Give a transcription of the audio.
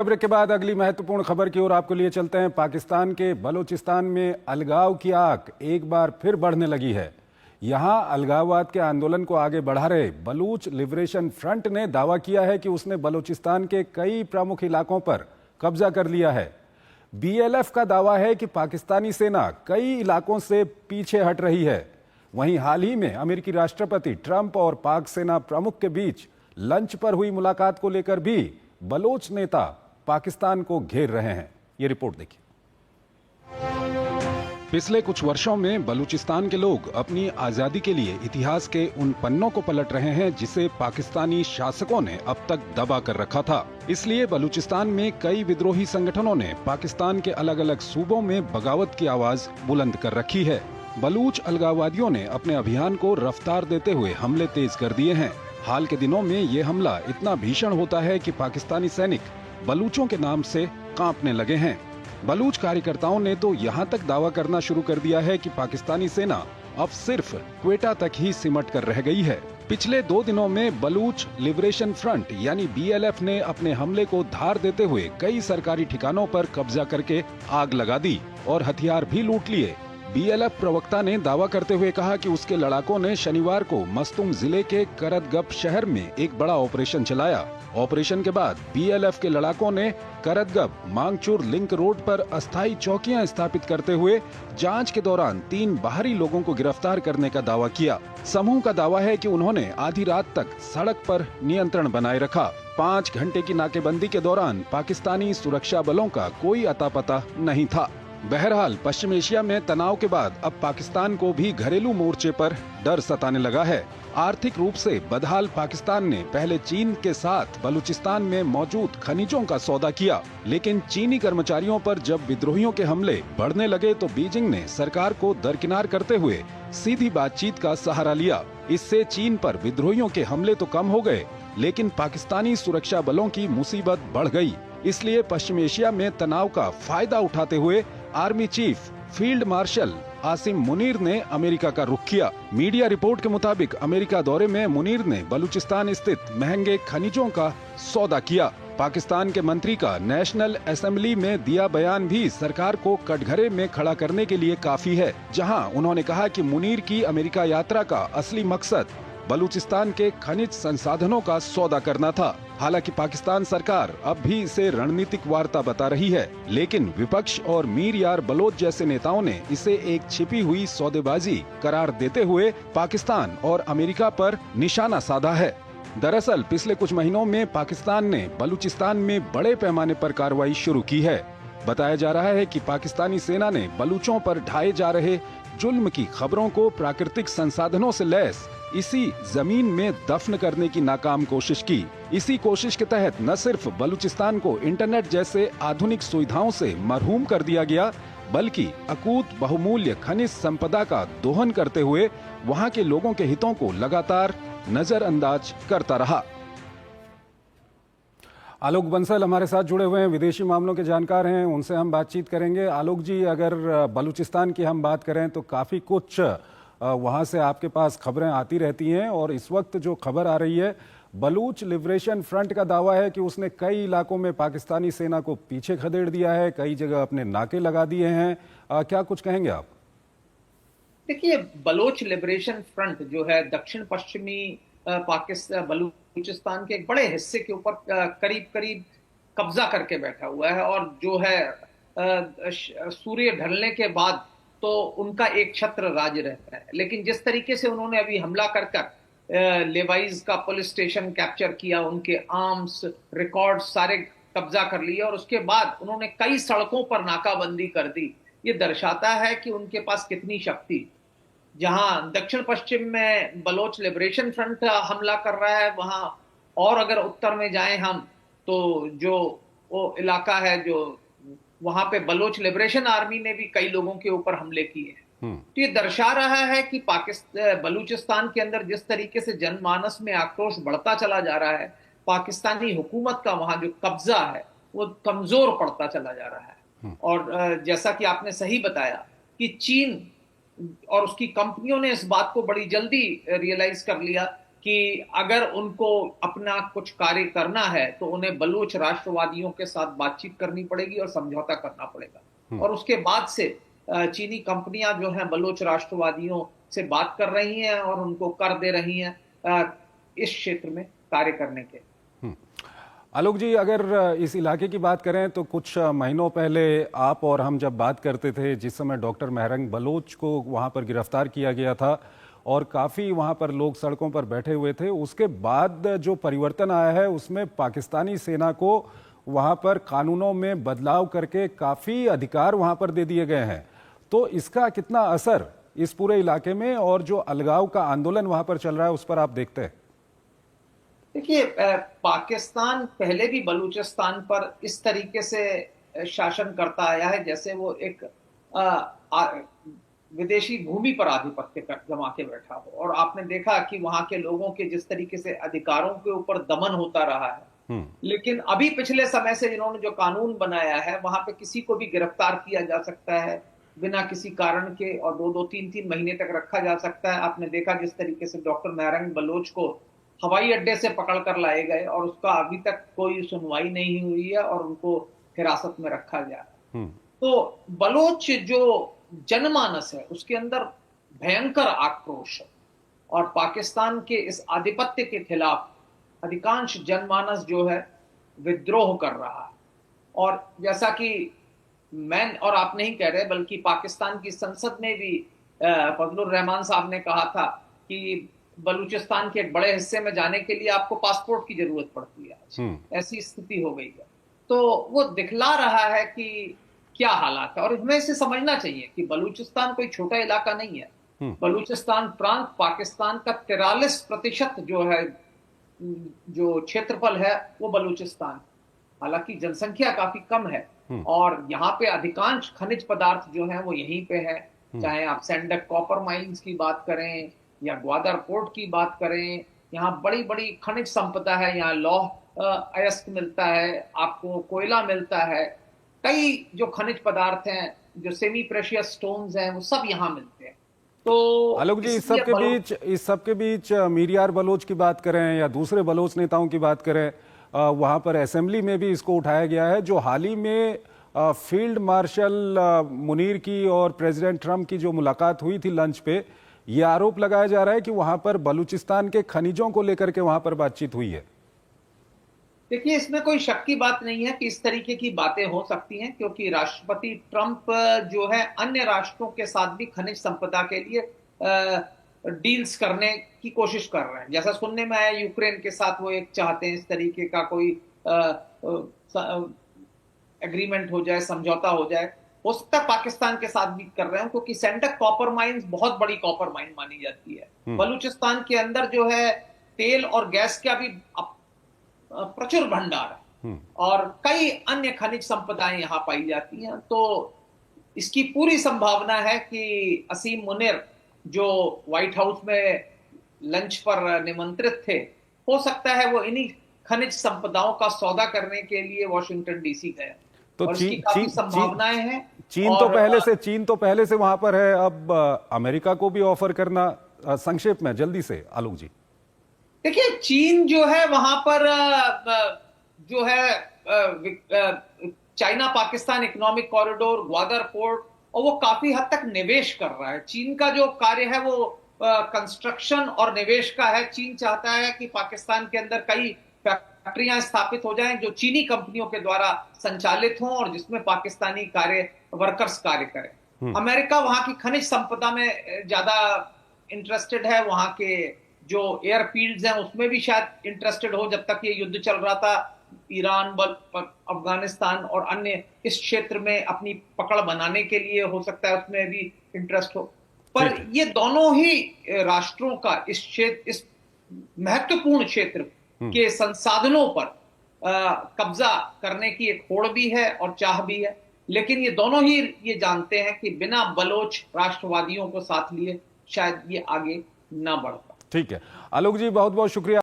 खबर के बाद अगली महत्वपूर्ण खबर की ओर आपको लिए चलते हैं। पाकिस्तान के बलूचिस्तान में अलगाव की आग एक बार फिर बढ़ने लगी है। यहां अलगाववाद के आंदोलन को आगे बढ़ा रहे बलूच लिबरेशन फ्रंट ने दावा किया है कि उसने बलूचिस्तान के कई प्रमुख इलाकों पर कब्जा कर लिया है। बीएलएफ का दावा है कि पाकिस्तानी सेना कई इलाकों से पीछे हट रही है। वहीं हाल ही में अमेरिकी राष्ट्रपति ट्रंप और पाक सेना प्रमुख के बीच लंच पर हुई मुलाकात को लेकर भी बलोच नेता पाकिस्तान को घेर रहे हैं। ये रिपोर्ट देखिए। पिछले कुछ वर्षों में बलूचिस्तान के लोग अपनी आजादी के लिए इतिहास के उन पन्नों को पलट रहे हैं जिसे पाकिस्तानी शासकों ने अब तक दबा कर रखा था। इसलिए बलूचिस्तान में कई विद्रोही संगठनों ने पाकिस्तान के अलग अलग सूबों में बगावत की आवाज बुलंद कर रखी है। बलूच अलगाववादियों ने अपने अभियान को रफ्तार देते हुए हमले तेज कर दिए हैं। हाल के दिनों में ये हमला इतना भीषण होता है कि पाकिस्तानी सैनिक बलूचों के नाम से कांपने लगे हैं। बलूच कार्यकर्ताओं ने तो यहाँ तक दावा करना शुरू कर दिया है कि पाकिस्तानी सेना अब सिर्फ क्वेटा तक ही सिमट कर रह गई है। पिछले 2 दिनों में बलूच लिबरेशन फ्रंट यानी बीएलएफ ने अपने हमले को धार देते हुए कई सरकारी ठिकानों पर कब्जा करके आग लगा दी और हथियार भी लूट लिए। बीएलएफ प्रवक्ता ने दावा करते हुए कहा कि उसके लड़ाकों ने शनिवार को मस्तूम जिले के करदगप शहर में एक बड़ा ऑपरेशन चलाया। ऑपरेशन के बाद बीएलएफ के लड़ाकों ने करदगप मांगचुर लिंक रोड पर अस्थायी चौकियां स्थापित करते हुए जांच के दौरान 3 बाहरी लोगों को गिरफ्तार करने का दावा किया। समूह का दावा है कि उन्होंने आधी रात तक सड़क पर नियंत्रण बनाए रखा। 5 घंटे की नाकेबंदी के दौरान पाकिस्तानी सुरक्षा बलों का कोई अता पता नहीं था। बहरहाल पश्चिम एशिया में तनाव के बाद अब पाकिस्तान को भी घरेलू मोर्चे पर डर सताने लगा है। आर्थिक रूप से बदहाल पाकिस्तान ने पहले चीन के साथ बलूचिस्तान में मौजूद खनिजों का सौदा किया, लेकिन चीनी कर्मचारियों पर जब विद्रोहियों के हमले बढ़ने लगे तो बीजिंग ने सरकार को दरकिनार करते हुए सीधी बातचीत का सहारा लिया। इससे चीन पर विद्रोहियों के हमले तो कम हो गए, लेकिन पाकिस्तानी सुरक्षा बलों की मुसीबत बढ़ गई। इसलिए पश्चिम एशिया में तनाव का फायदा उठाते हुए army chief field marshal Asim Munir ने अमेरिका का रुख किया। मीडिया रिपोर्ट के मुताबिक अमेरिका दौरे में मुनीर ने बलूचिस्तान स्थित महंगे खनिजों का सौदा किया। पाकिस्तान के मंत्री का नेशनल असेंबली में दिया बयान भी सरकार को कटघरे में खड़ा करने के लिए काफी है, जहां उन्होंने कहा कि मुनीर की अमेरिका यात्रा का असली मकसद बलूचिस्तान के खनिज संसाधनों का सौदा करना था। हालांकि पाकिस्तान सरकार अब भी इसे रणनीतिक वार्ता बता रही है, लेकिन विपक्ष और मीर यार बलोच जैसे नेताओं ने इसे एक छिपी हुई सौदेबाजी करार देते हुए पाकिस्तान और अमेरिका पर निशाना साधा है। दरअसल पिछले कुछ महीनों में पाकिस्तान ने बलूचिस्तान में बड़े पैमाने पर कार्रवाई शुरू की है। बताया जा रहा है कि पाकिस्तानी सेना ने बलूचों पर ढाए जा रहे जुल्म की खबरों को प्राकृतिक संसाधनों से लैस इसी जमीन में दफन करने की नाकाम कोशिश की। इसी कोशिश के तहत न सिर्फ बलूचिस्तान को इंटरनेट जैसे आधुनिक सुविधाओं से मरहूम कर दिया गया, बल्कि अकूत बहुमूल्य खनिज संपदा का दोहन करते हुए वहां के लोगों के हितों को लगातार नजरअंदाज करता रहा। आलोक बंसल हमारे साथ जुड़े हुए हैं, विदेशी मामलों के जानकार हैं, उनसे हम बातचीत करेंगे। आलोक जी, अगर बलूचिस्तान की हम बात करें तो काफ़ी कुछ वहाँ से आपके पास खबरें आती रहती हैं, और इस वक्त जो खबर आ रही है, बलूच लिबरेशन फ्रंट का दावा है कि उसने कई इलाकों में पाकिस्तानी सेना को पीछे खदेड़ दिया है, कई जगह अपने नाके लगा दिए हैं। क्या कुछ कहेंगे आप? देखिए, बलोच लिबरेशन फ्रंट जो है दक्षिण पश्चिमी पाकिस्तान बलूचिस्तान के एक बड़े हिस्से के ऊपर करीब करीब कब्जा करके बैठा हुआ है, और जो है सूर्य ढलने के बाद तो उनका एक छत्र राज रहता है। लेकिन जिस तरीके से उन्होंने अभी हमला कर लेवाइज का पुलिस स्टेशन कैप्चर किया, उनके आर्म्स रिकॉर्ड सारे कब्जा कर लिए, और उसके बाद उन्होंने कई सड़कों पर नाकाबंदी कर दी, ये दर्शाता है कि उनके पास कितनी शक्ति। जहां दक्षिण पश्चिम में बलोच लिबरेशन फ्रंट हमला कर रहा है, वहां और अगर उत्तर में जाएं हम तो जो वो इलाका है जो वहां पे बलोच लिबरेशन आर्मी ने भी कई लोगों के ऊपर हमले किए हैं। तो ये दर्शा रहा है कि बलूचिस्तान के अंदर जिस तरीके से जनमानस में आक्रोश बढ़ता चला जा रहा है, पाकिस्तानी हुकूमत का वहां जो कब्जा है वो कमजोर पड़ता चला जा रहा है। और जैसा कि आपने सही बताया कि चीन और उसकी कंपनियों ने इस बात को बड़ी जल्दी रियलाइज कर लिया कि अगर उनको अपना कुछ कार्य करना है तो उन्हें बलूच राष्ट्रवादियों के साथ बातचीत करनी पड़ेगी और समझौता करना पड़ेगा। और उसके बाद से चीनी कंपनियां जो हैं बलूच राष्ट्रवादियों से बात कर रही हैं और उनको कर दे रही हैं इस क्षेत्र में कार्य करने के। आलोक जी, अगर इस इलाके की बात करें तो कुछ महीनों पहले आप और हम जब बात करते थे, जिस समय डॉक्टर मेहरंग बलोच को वहां पर गिरफ्तार किया गया था और काफ़ी वहां पर लोग सड़कों पर बैठे हुए थे, उसके बाद जो परिवर्तन आया है उसमें पाकिस्तानी सेना को वहां पर कानूनों में बदलाव करके काफ़ी अधिकार वहां पर दे दिए गए हैं। तो इसका कितना असर इस पूरे इलाके में और जो अलगाव का आंदोलन वहां पर चल रहा है उस पर आप देखते हैं? देखिए, पाकिस्तान पहले भी बलूचिस्तान पर इस तरीके से शासन करता आया है जैसे वो एक विदेशी भूमि पर आधिपत्य जमा के बैठा हो। और आपने देखा कि वहां के लोगों के जिस तरीके से अधिकारों के ऊपर दमन होता रहा है। लेकिन अभी पिछले समय से इन्होंने जो कानून बनाया है वहां पे किसी को भी गिरफ्तार किया जा सकता है बिना किसी कारण के, और 2-2, 3-3 महीने तक रखा जा सकता है। आपने देखा जिस तरीके से डॉक्टर मेहरंग बलोच को हवाई अड्डे से पकड़कर लाए गए और उसका अभी तक कोई सुनवाई नहीं हुई है और उनको हिरासत में रखा गया। तो बलोच जो जनमानस है उसके अंदर भयंकर आक्रोश है और पाकिस्तान के इस आधिपत्य के खिलाफ अधिकांश जनमानस जो है विद्रोह कर रहा है। और जैसा कि मैं और आप नहीं कह रहे बल्कि पाकिस्तान की संसद में भी फजलुर रहमान साहब ने कहा था कि बलूचिस्तान के एक बड़े हिस्से में जाने के लिए आपको पासपोर्ट की जरूरत पड़ती है। ऐसी स्थिति हो गई है। तो वो दिखला रहा है कि क्या हालात है और हमें इसे समझना चाहिए कि बलूचिस्तान कोई छोटा इलाका नहीं है। बलूचिस्तान प्रांत पाकिस्तान का 43% जो है, जो क्षेत्रफल है वो बलूचिस्तान, हालांकि जनसंख्या काफी कम है और यहाँ पे अधिकांश खनिज पदार्थ जो है वो यहीं पे है। चाहे आप सैंडक कॉपर माइंस की बात करें या ग्वादर पोर्ट की बात करें, यहाँ बड़ी बड़ी खनिज संपदा है। यहाँ लौह अयस्क मिलता है, आपको कोयला मिलता है, कई जो खनिज पदार्थ हैं, जो सेमी प्रेशियस स्टोन्स हैं, वो सब यहाँ मिलते हैं। तो आलोक जी, इस सब के बीच मीरियार बलोच की बात करें या दूसरे बलोच नेताओं की बात करें, वहां पर असेंबली में भी इसको उठाया गया है। जो हाल ही में फील्ड मार्शल मुनीर की और प्रेसिडेंट ट्रंप की जो मुलाकात हुई थी लंच पे, ये आरोप लगाया जा रहा है कि वहां पर बलूचिस्तान के खनिजों को लेकर के वहां पर बातचीत हुई है। देखिए, इसमें कोई शक की बात नहीं है कि इस तरीके की बातें हो सकती हैं, क्योंकि राष्ट्रपति ट्रंप जो है अन्य राष्ट्रों के साथ भी खनिज संपदा के लिए डील्स करने की कोशिश कर रहे हैं। जैसा सुनने में आया, यूक्रेन के साथ वो एक चाहते हैं इस तरीके का कोई एग्रीमेंट हो जाए, समझौता हो जाए। हो सकता है पाकिस्तान के साथ भी कर रहे हैं, क्योंकि सैंडक कॉपर माइंस बहुत बड़ी कॉपर माइन मानी जाती है। बलूचिस्तान के अंदर जो है तेल और गैस का भी प्रचुर भंडार है और कई अन्य खनिज संपदाएं यहाँ पाई जाती हैं। तो इसकी पूरी संभावना है कि असीम मुनीर जो व्हाइट हाउस में लंच पर निमंत्रित थे, हो सकता है वो इन्हीं खनिज संपदाओं का सौदा करने के लिए वॉशिंगटन डीसी गए। तो और इसकी काफी संभावनाएं हैं। चीन तो पहले से वहां पर है, अब अमेरिका को भी ऑफर करना। संक्षेप में जल्दी से आलोक जी। देखिए, चीन जो है वहां पर जो है China Pakistan economic corridor, Gwadar port, और वो काफी हद तक निवेश कर रहा है। चीन का जो कार्य है वो कंस्ट्रक्शन और निवेश का है। चीन चाहता है कि पाकिस्तान के अंदर कई फैक्ट्रियां स्थापित हो जाएं जो चीनी कंपनियों के द्वारा संचालित हों और जिसमें पाकिस्तानी वर्कर्स कार्य करें। अमेरिका वहां की खनिज संपदा में ज्यादा इंटरेस्टेड है, वहां के जो एयरफील्ड्स हैं उसमें भी शायद इंटरेस्टेड हो। जब तक ये युद्ध चल रहा था, ईरान, अफगानिस्तान और अन्य इस क्षेत्र में अपनी पकड़ बनाने के लिए हो सकता है उसमें भी इंटरेस्ट हो। पर ये दोनों ही राष्ट्रों का इस महत्वपूर्ण क्षेत्र के संसाधनों पर कब्जा करने की एक होड़ भी है और चाह भी है। लेकिन ये दोनों ही ये जानते हैं कि बिना बलोच राष्ट्रवादियों को साथ लिए शायद ये आगे ना बढ़ पाए। ठीक है आलोक जी, बहुत बहुत शुक्रिया।